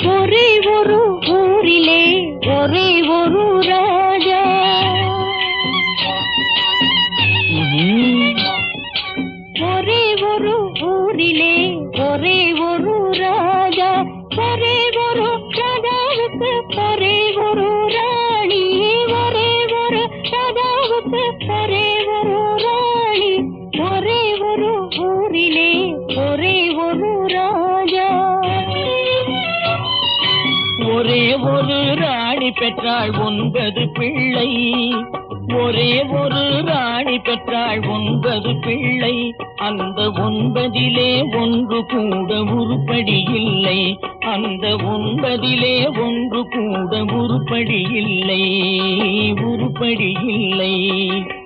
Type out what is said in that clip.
ஒரே ஒரு ஊரிலே ஒரே ஒரு ராஜா. ஒரே ஒரு ஊரிலே ஒரே ஒரு ராஜா. ஒரே ஒரு ராஜாவுக்கு ஒரே ஒரு ராணி. ஒரே ஒரு ராஜாவுக்கு ஒரே ஒரு ராணி. ஒரே ஒரு ஊரிலே ஒரே ஒரு ராஜா. ஒரே ஒரு ராணி பெற்றாள் 9 பிள்ளை. ஒரே ஒரு ராணி பெற்றாள் 9 பிள்ளை. அந்த 9லே ஒன்று கூட உருப்படி இல்லை. அந்த 9லே ஒன்று கூட உருப்படி இல்லை.